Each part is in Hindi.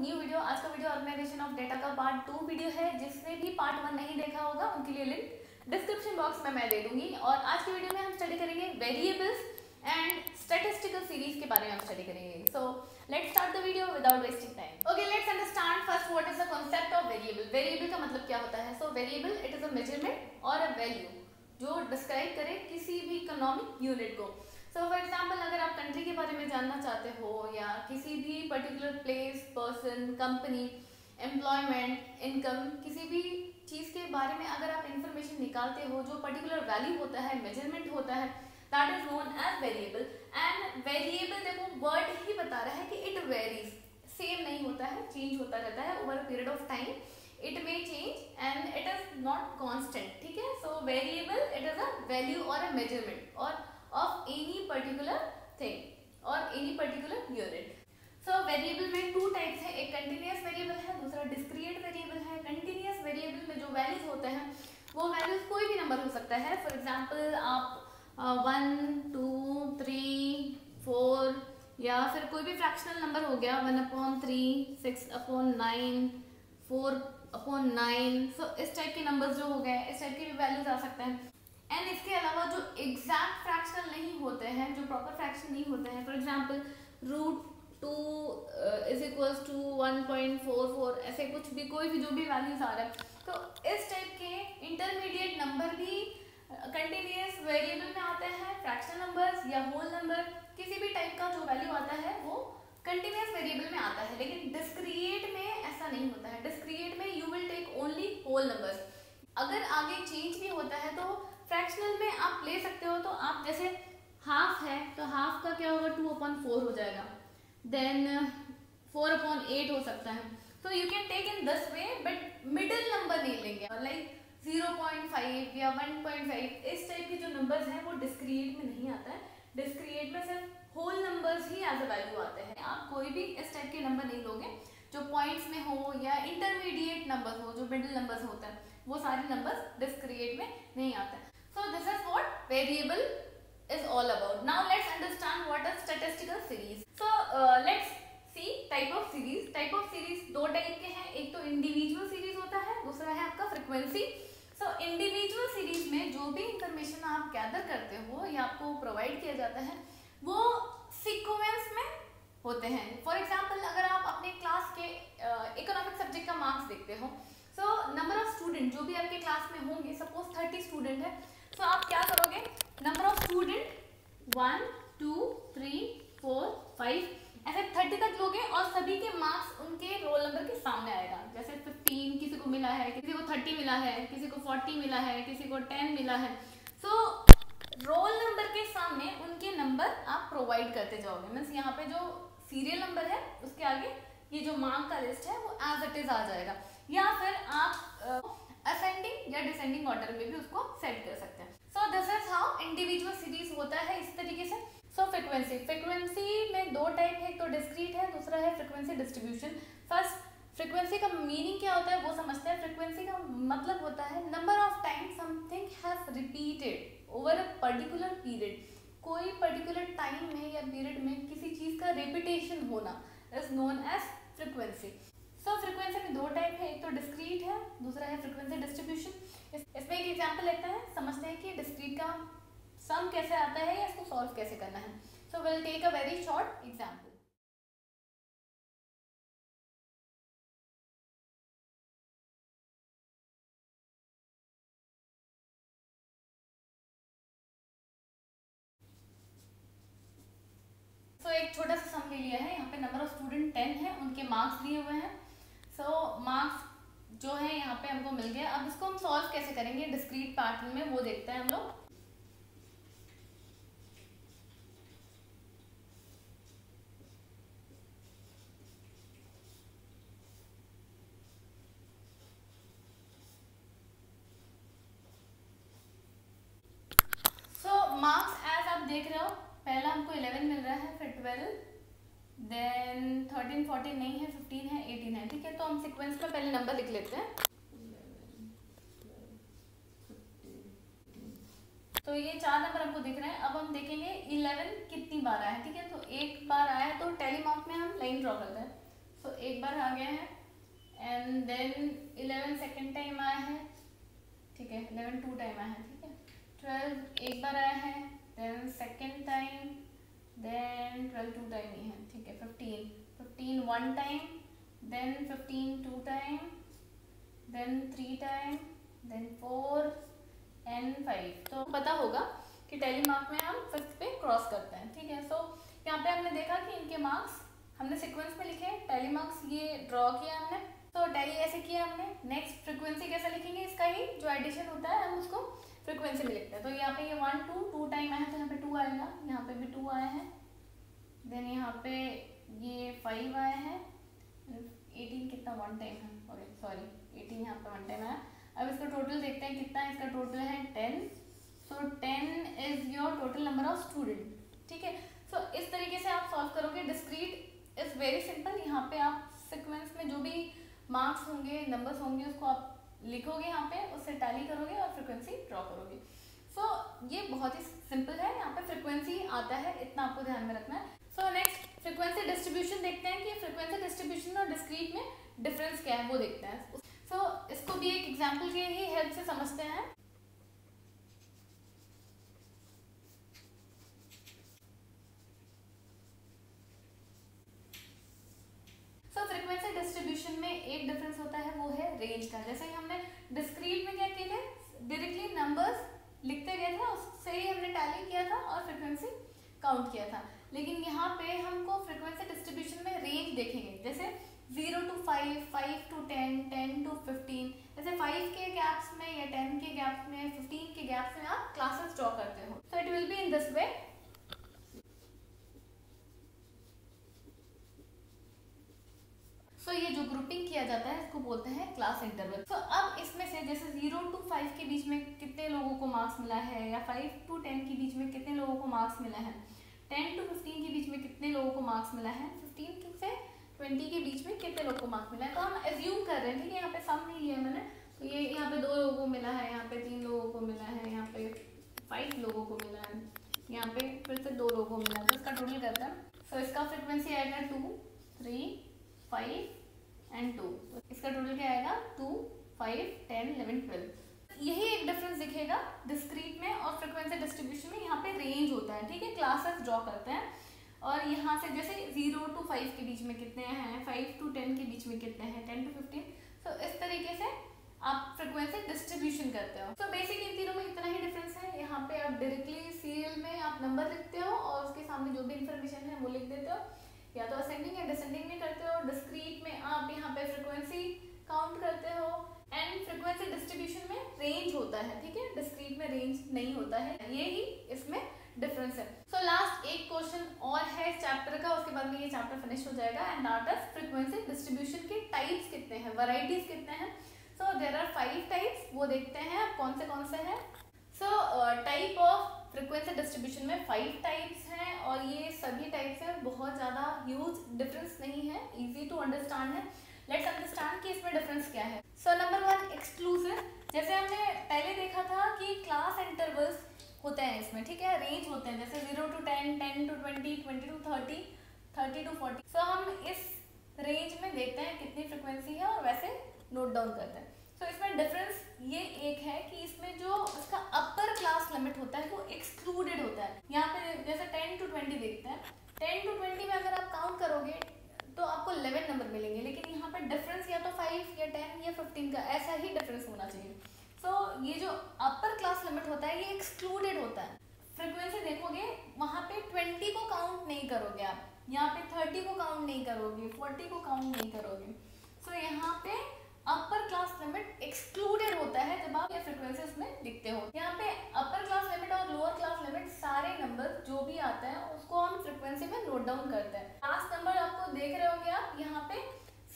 New video. आज का वीडियो ऑर्गेनाइजेशन ऑफ डेटा का पार्ट 2 वीडियो है। जिसने भी पार्ट 1 नहीं देखा होगा उनके लिए लिंक डिस्क्रिप्शन बॉक्स में मैं दे दूंगी। और आज की वीडियो में हम स्टडी करेंगे वेरिएबल्स एंड स्टैटिस्टिकल सीरीज के बारे में हम स्टडी करेंगे। So let's start the video without wasting time. Okay, let's understand first what is the concept of variable. Variable का मतलब क्या होता है? So variable it is a measurement or a value जो डिस्क्राइब करे किसी भी इकोनॉमिक यूनिट को। सो फॉर एग्जाम्पल, अगर आप कंट्री के बारे में जानना चाहते हो या किसी भी particular place, person, company, employment, income, किसी भी चीज़ के बारे में अगर आप इंफॉर्मेशन निकालते हो जो पर्टिकुलर वैल्यू होता है, मेजरमेंट होता है, that is known as variable. And variable देखो वर्ड ही बता रहा है कि इट वेरीज, सेम नहीं होता है, चेंज होता रहता है over a period of time. It may change and it is not constant. ठीक है, so variable it is a value और अ मेजरमेंट और of any particular thing or any particular unit. So variable में टू टाइप्स है, एक कंटिन्यूअस वेरिएबल है, दूसरा डिस्क्रीट वेरिएबल है। कंटिन्यूअस वेरिएबल में जो वैल्यूज होते हैं वो वैल्यूज कोई भी नंबर हो सकता है। फॉर एग्जांपल आप 1, 2, 3, 4 या फिर कोई भी फ्रैक्शनल नंबर हो गया 1/3, 6/9, 4/9। सो इस टाइप के नंबर्स जो हो गए, इस टाइप के भी वैल्यूज आ सकते हैं। एंड इसके अलावा जो एग्जैक्ट फ्रैक्शनल नहीं होते हैं, जो प्रॉपर फ्रैक्शन नहीं होते हैं, for example √2 is equals to 1.44, ऐसे कुछ भी, कोई भी जो भी वैल्यूज आ रहा है, तो इस टाइप के इंटरमीडिएट नंबर भी कंटिन्यूअस वेरिएबल में आते हैं। फ्रैक्शनल नंबर्स या होल नंबर, किसी भी टाइप का जो वैल्यू आता है वो कंटिन्यूअस वेरिएबल में आता है। लेकिन डिस्क्रीट में ऐसा नहीं होता है। डिस्क्रीट में you will take only whole numbers. अगर आगे चेंज भी होता है तो फ्रैक्शनल में आप ले सकते हो। तो आप जैसे हाफ है तो हाफ का क्या होगा, 2/4 हो जाएगा, देन 4/8 हो सकता है। तो you can take in this way, but middle number नहीं लेंगे। लाइक 0.5 या 1.5 इस टाइप के जो नंबर्स हैं वो डिस्क्रीट में नहीं आता है। डिस्क्रीट में सिर्फ होल नंबर्स ही एज अ वैल्यू आते हैं। आप कोई भी इस टाइप के नंबर नहीं लोगे जो पॉइंट्स में हो या इंटरमीडिएट नंबर हो, जो मिडिल नंबर्स होते हैं, वो सारे नंबर्स डिस्क्रीट में नहीं आते हैं। So this is what variable is all about. Now let's understand what is statistical series. So let's see type of series. Type of series दो टाइप के हैं, एक तो इंडिविजुअल सीरीज होता है, दूसरा है आपका फ्रीक्वेंसी। सो इंडिविजुअल सीरीज में जो भी इंफॉर्मेशन आप गैदर करते हो या आपको प्रोवाइड किया जाता है वो सीक्वेंस में होते हैं। फॉर एग्जाम्पल, अगर आप अपने क्लास के इकोनॉमिक सब्जेक्ट का मार्क्स देखते हो, सो नंबर ऑफ स्टूडेंट जो भी आपके क्लास में होंगे, सपोज 30 स्टूडेंट है, तो आप क्या करोगे, नंबर ऑफ स्टूडेंट 1, 2, 3, 4, 5 ऐसे 30 तक लोगे और सभी के मार्क्स उनके रोल नंबर के सामने आएगा। जैसे 15 किसी को मिला है, किसी को 30 मिला है, किसी को 40 मिला है, किसी को 10 मिला है। सो रोल नंबर के सामने उनके नंबर आप प्रोवाइड करते जाओगे। मीन्स यहाँ पे जो सीरियल नंबर है उसके आगे ये जो मार्क का लिस्ट है वो एज इट इज आ जाएगा। या फिर आप असेंडिंग या डिसेंडिंग ऑर्डर में भी उसको सेट कर सकते हैं। So this is how individual series होता है, इस तरीके से। सो फ्रीक्वेंसी में दो टाइप है, एक तो डिस्क्रीट है, दूसरा है फ्रीक्वेंसी डिस्ट्रीब्यूशन। फर्स्ट, फ्रीक्वेंसी का मीनिंग क्या होता है वो समझते हैं। फ्रीक्वेंसी का मतलब होता है number of time something has repeated over a particular period. कोई पर्टिकुलर टाइम में या पीरियड में किसी चीज का रिपीटेशन होना is known as frequency. So frequency में दो टाइप है, एक तो डिस्क्रीट है, दूसरा है फ्रीक्वेंसी डिस्ट्रीब्यूशन। इसमें एक एग्जांपल लेते हैं, समझते हैं कि डिस्क्रीट का सम कैसे आता है या इसको सॉल्व कैसे करना है। So will take a very short example. So एक छोटा सा सम ले लिया है। यहाँ पे नंबर ऑफ स्टूडेंट 10 है, उनके मार्क्स दिए हुए हैं। सो मार्क्स जो है यहाँ पे हमको मिल गया। अब इसको हम सॉल्व कैसे करेंगे डिस्क्रीट पैटर्न में वो देखते हैं हम लोग। मार्क्स एज आप देख रहे हो, पहला हमको 11 मिल रहा है, फिर 12, देन 13, 14 नहीं है, 15 है, 18 है। ठीक है, तो हम सीक्वेंस में पहले नंबर लिख लेते हैं। तो ये 4 नंबर हमको दिख रहे हैं। अब हम देखेंगे 11 कितनी बार आया है। ठीक है, तो एक बार आया तो टैली मार्क में हम लाइन ड्रॉ करते हैं। सो एक बार आ गया है, एंड देन 11 सेकेंड टाइम आया है, ठीक है, 11 टू टाइम आया है, ठीक है, 12 एक बार आया है, then second time, then 12 two time ही है, ठीक है, 15 one time, then 15 two time, then 3 time, then 4 and 5। तो पता होगा कि टैली मार्क में हम 5th पे क्रॉस करते हैं, ठीक है। सो यहाँ पे हमने देखा कि इनके मार्क्स हमने सीक्वेंस में लिखे, टैली मार्क्स ये ड्रॉ किया हमने, तो टैली ऐसे किया हमने। नेक्स्ट फ्रीक्वेंसी कैसे लिखेंगे, इसका ही जो एडिशन होता है हम उसको फ्रीक्वेंसी में लिखते हैं। तो यहाँ पे ये 1 2 टाइम आया है, तो यहाँ पे 2 आएगा, यहाँ पे भी 2 आया है, देन यहाँ पे ये 5 आया है, 18 कितना 1 टाइम है, ओके सॉरी 18 यहाँ पे 1 टाइम आया। अब इसका टोटल देखते हैं कितना है, इसका टोटल है 10, सो 10 is your total number of student, ठीक है। सो इस तरीके से आप सॉल्व करोगे। डिस्क्रीट इज वेरी सिंपल, यहाँ पे आप सीक्वेंस में जो भी मार्क्स होंगे, नंबर्स होंगे, उसको आप लिखोगे यहाँ पे, उससे टैली करोगे और फ्रीक्वेंसी ड्रॉ करोगे। सो ये बहुत ही सिंपल है, यहाँ पे फ्रीक्वेंसी आता है, इतना आपको ध्यान में रखना है। सो नेक्स्ट फ्रीक्वेंसी डिस्ट्रीब्यूशन देखते हैं कि फ्रीक्वेंसी डिस्ट्रीब्यूशन और डिस्क्रीट में डिफरेंस क्या है वो देखते हैं। सो इसको भी एक एग्जाम्पल के ही हेल्प से समझते हैं। फ्रीक्वेंसी डिस्ट्रीब्यूशन में एक डिफरेंस होता है, वो है रेंज का। जैसे ही हमने डिस्क्रीट में क्या किए थे, डायरेक्टली नंबर्स लिखते गए थे, उससे ही हमने टैली किया था और फ्रीक्वेंसी काउंट किया था। लेकिन यहाँ पे हमको फ्रीक्वेंसी डिस्ट्रीब्यूशन में रेंज देखेंगे, जैसे 0 to 5, 5 to 10, 10 to 15, जैसे 5 के गैप्स में या 10 के गैप्स में, 15 के गैप्स में आप क्लासेस ड्रॉ करते हो। So it will be in this way. So ये जो ग्रुपिंग किया जाता है इसको बोलते हैं क्लास इंटरवल। सो अब इसमें से जैसे 0 to 5 के बीच में कितने लोगों को मार्क्स मिला है, या 5 to 10 के बीच में कितने लोगों को मार्क्स मिला है, 10 to 15 के बीच में कितने लोगों को मार्क्स मिला है, 15 से 20 के बीच में कितने लोगों को मार्क्स मिला है। तो हम एज्यूम कर रहे हैं, ठीक है, यहाँ पे सम नहीं लिया मैंने, तो ये यहाँ पे 2 लोगों को मिला है, यहाँ पे 3 लोगों को मिला है, यहाँ पे 5 लोगों को मिला है, यहाँ पे फिर से 2 लोगों को मिला है, तो इसका टोटल करते हैं। सो इसका फ्रिक्वेंसी आएगा 2, 3, 5 एंड 2, इसका टोटल क्या आएगा 2, 5, 10, 11, 12। यही एक डिफरेंस दिखेगा डिस्क्रीट में और फ्रीक्वेंसी डिस्ट्रीब्यूशन में। यहाँ पे रेंज होता है, ठीक है, क्लासेस ड्रॉ करते हैं, और यहाँ से जैसे 0 to 5 के बीच में कितने हैं, 5 to 10 के बीच में कितने हैं, 10 to 15। तो इस तरीके से आप फ्रीक्वेंसी डिस्ट्रीब्यूशन करते हो। तो बेसिक इन तीनों में इतना ही डिफरेंस है। यहाँ पे आप डायरेक्टली सीरियल में आप नंबर लिखते हो और उसके सामने जो भी इंफॉर्मेशन है वो लिख देते हो, या तो असेंडिंग या डिसेंडिंग में करते हो। डिस्क्रीट में आप यहाँ पे फ्रीक्वेंसी काउंट करते हो, एंड फ्रीक्वेंसी डिस्ट्रीब्यूशन में रेंज होता है, ठीक है, डिस्क्रीट में रेंज नहीं होता है। ये ही इसमें डिफरेंस है। सो लास्ट एक क्वेश्चन और है इस चैप्टर का, उसके बाद में ये चैप्टर फिनिश हो जाएगा। And that is frequency distribution के टाइप्स कितने हैं, वैरायटीज कितने हैं। सो देयर आर 5 टाइप्स, वो देखते हैं अब कौन से हैं। So type of frequency distribution में 5 टाइप्स हैं, और ये सभी टाइप्स हैं, बहुत ज़्यादा ह्यूज डिफरेंस नहीं है, इजी टू अंडरस्टैंड है। लेट्स अंडरस्टैंड कि इसमें डिफरेंस क्या है। So number 1 exclusive. जैसे हमने पहले देखा था कि क्लास इंटरवल्स होते हैं इसमें, ठीक है, रेंज होते हैं, जैसे 0 to 10, 10 to 20, 20 to 30, 30 to 40। सो हम इस रेंज में देखते हैं कितनी फ्रिक्वेंसी है और वैसे नोट डाउन करते हैं। सो इसमें डिफरेंस ये एक है कि इसमें जो इसका अपर क्लास लिमिट होता है वो एक्सक्लूडेड होता है। यहाँ पे जैसे 10 to 20 देखते हैं, 10 to 20 में अगर आप काउंट करोगे तो आपको 11 नंबर मिलेंगे, लेकिन यहाँ पे डिफरेंस या तो 5 या 10 या 15 का ऐसा ही डिफरेंस होना चाहिए। सो ये जो अपर क्लास लिमिट होता है ये एक्सक्लूडेड होता है। फ्रिक्वेंसी देखोगे वहाँ पे 20 को काउंट नहीं करोगे आप, यहाँ पे 30 को काउंट नहीं करोगे, 40 को काउंट नहीं करोगे। सो यहाँ पे अपर क्लास लिमिट एक्सक्लूडेड होता है जब आप ये फ्रिक्वेंसी उसमें लिखते हो। यहाँ पे अपर क्लास लिमिट और लोअर क्लास लिमिट सारे नंबर जो भी आते हैं उसको हम फ्रिक्वेंसी में नोट डाउन करते हैं। लास्ट नंबर आपको देख रहे होंगे आप, यहाँ पे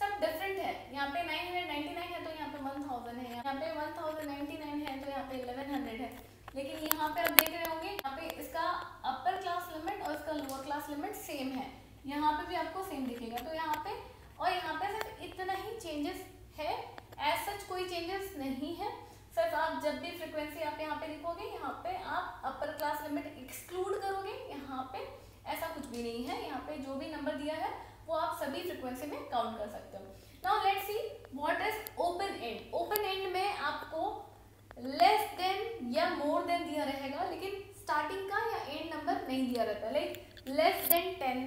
सब डिफरेंट है। यहाँ पे 999 है तो यहाँ पे 1000 है, यहाँ पे 1099 है तो यहाँ पे 1100 है। लेकिन यहाँ पे आप देख रहे होंगे यहाँ पे इसका अपर क्लास लिमिट और इसका लोअर क्लास लिमिट सेम है, यहाँ पे भी आपको सेम दिखेगा। तो यहाँ पे और यहाँ पे सिर्फ इतना ही चेंजेस है, एज सच कोई चेंजेस नहीं है। सिर्फ आप जब भी फ्रिक्वेंसी आप यहाँ पे लिखोगे, यहाँ पे आप अपर क्लास लिमिट एक्सक्लूड करोगे, यहाँ पे ऐसा कुछ भी नहीं है। यहाँ पे जो भी नंबर दिया है वो आप सभी फ्रीक्वेंसी में काउंट कर सकते हो। Now let's see what is open and. Open and में आपको लेस देन या मोर देन दिया रहेगा, लेकिन स्टार्टिंग का या एंड नंबर नहीं दिया रहता। Like less than 10,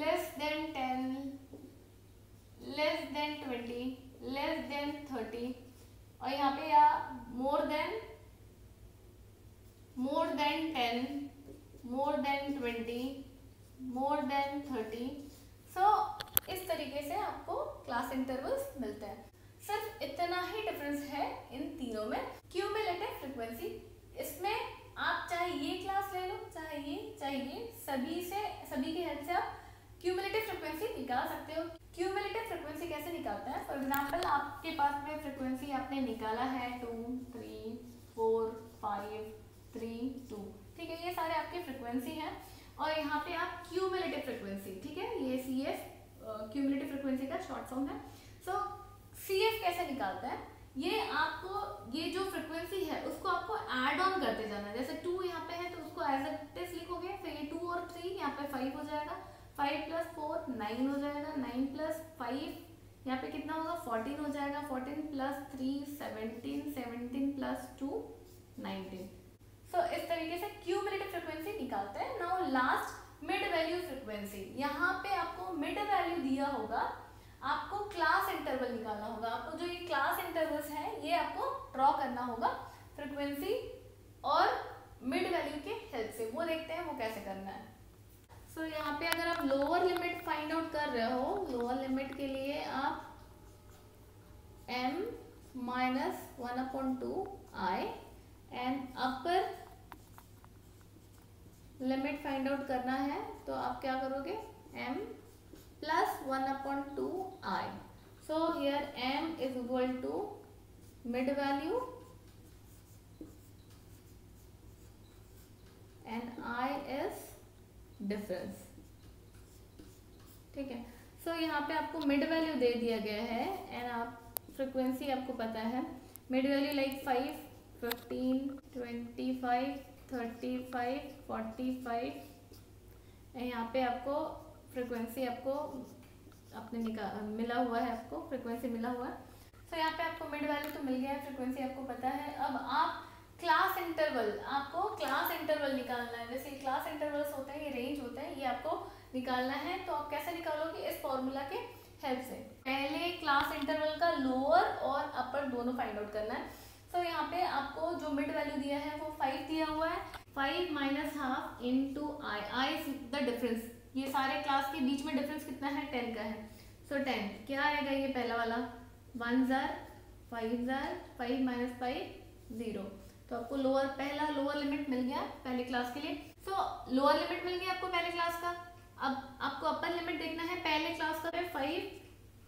less than 10, less than 20, less than 30, और यहाँ पे या more than 10, more than 20, more than 30। सो इस तरीके से आपको क्लास इंटरवल्स मिलते हैं। सिर्फ इतना ही डिफरेंस है इन तीनों में। क्यूमुलेटिव फ्रीक्वेंसी, इसमें आप चाहे ये क्लास ले लो, चाहे ये, सभी की हेल्प से आप क्यूमुलेटिव फ्रीक्वेंसी निकाल सकते हो। क्यूमुलेटिव फ्रीक्वेंसी कैसे निकालते हैं? फॉर एग्जांपल आपके पास में फ्रीक्वेंसी आपने निकाला है 2, 3, 4, 5, 3, 2, ठीक है, ये सारे आपकी फ्रीक्वेंसी हैं। और यहाँ पे आप क्यूमुलेटिव फ्रीक्वेंसी, ठीक है, ये CF क्यूमुलेटिव फ्रीक्वेंसी का शॉर्ट फॉर्म है। सो CF कैसे निकालता है? ये आपको ये जो फ्रीक्वेंसी है उसको आपको ऐड ऑन करते जाना है। जैसे 2 यहाँ पे है तो उसको एज इट इज लिखोगे, फिर ये 2 और 3 यहाँ पे 5 हो जाएगा, 5 + 4 9 हो जाएगा, 9 + 5 यहाँ पे कितना होगा 14 हो जाएगा, 14 + 3 17, 17 + 2 19। सो इस तरीके से क्यूमुलेटिव फ्रीक्वेंसी निकालते हैं। Now last mid value frequency, यहाँ पे आपको मिड वैल्यू दिया होगा, आपको क्लास इंटरवल निकालना होगा। आपको जो ये क्लास इंटरवल्स है ये आपको ड्रॉ करना होगा फ्रीक्वेंसी और मिड वैल्यू के हेल्प से। वो देखते हैं वो कैसे करना है। सो यहाँ पे अगर आप लोअर लिमिट फाइंड आउट कर रहे हो, लोअर लिमिट के लिए आप m - 1/2 I and upper limit find out करना है तो आप क्या करोगे, m + 1/2 I। So here m = mid value and I is difference, ठीक है। सो यहाँ पे आपको मिड वैल्यू दे दिया गया है एंड आप फ्रीक्वेंसी आपको पता है, मिड वैल्यू लाइक 5, 15, 25, 35, 45 एंड यहाँ पे आपको फ्रीक्वेंसी आपको अपने मिला हुआ है, आपको फ्रीक्वेंसी मिला हुआ है। सो यहाँ पे आपको मिड वैल्यू तो मिल गया है, फ्रीक्वेंसी आपको पता है। अब आप क्लास इंटरवल, आपको क्लास इंटरवल निकालना है। जैसे क्लास इंटरवल्स होते हैं, ये रेंज होते हैं, ये आपको निकालना है। तो आप कैसे निकालोगे? इस फॉर्मूला के हेल्प से। पहले क्लास इंटरवल का लोअर और अपर दोनों फाइंड आउट करना है। सो यहाँ पे आपको जो मिड वैल्यू दिया है वो 5 दिया हुआ है, 5 - ½ into I is the difference. ये सारे क्लास के बीच में डिफरेंस कितना है? 10 का है। सो 10 क्या आएगा? ये पहला वाला 1 जार 5 जार 5 - 5 0। तो आपको पहला लोअर लिमिट मिल गया पहले क्लास के लिए। सो लोअर लिमिट मिल गया आपको पहले क्लास का। अब आपको अपर लिमिट देखना है पहले क्लास का। 5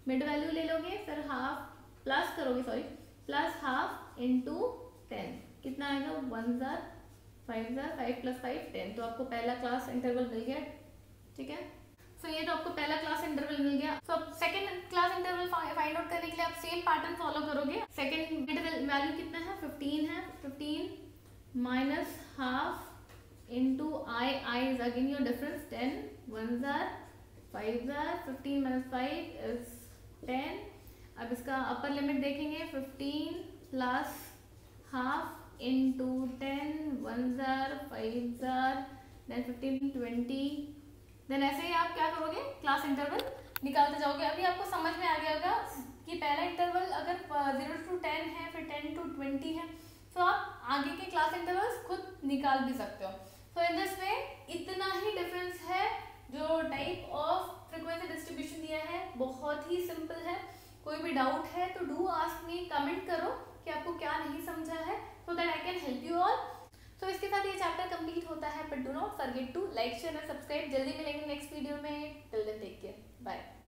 मिड वैल्यू ले लोगे, फिर हाफ प्लस करोगे, सॉरी +½ into 10 कितना आएगा? 1 जार 5 जार 5 + 5 10। तो आपको पहला क्लास इंटरवल मिल गया, ठीक है। सो ये तो आपको पहला क्लास इंटरवल मिल गया। सो अब second class interval find out करने के लिए आप सेम पैटर्न फॉलो करोगे। सेकंड मिड वैल्यू कितना है? 15 है। 15 -½ into I is again your difference 10, 1 जार 5 जार 15 - 5 is 10। अब इसका अपर लिमिट देखेंगे, 15 + ½ into 10, 1 जार 5 जार देन 15 20। देन ऐसे ही आप क्या करोगे? क्लास इंटरवल निकालते जाओगे। अभी आपको समझ में आ गया होगा कि पहला इंटरवल अगर 0 to 10 है, फिर 10 to 20 है, तो आप आगे के क्लास इंटरवल्स खुद निकाल भी सकते हो। सो इन दिस वे इतना ही डिफरेंस है। जो टाइप ऑफ फ्रीक्वेंसी डिस्ट्रीब्यूशन दिया है बहुत ही सिंपल है। कोई भी डाउट है तो डू आस्क मी, कमेंट करो कि आपको क्या नहीं समझा है, so that I can help you all. So इसके साथ ये चैप्टर कंप्लीट होता है, but do not forget to like, share and subscribe. जल्दी मिलेंगे नेक्स्ट वीडियो में। Till then take care, bye.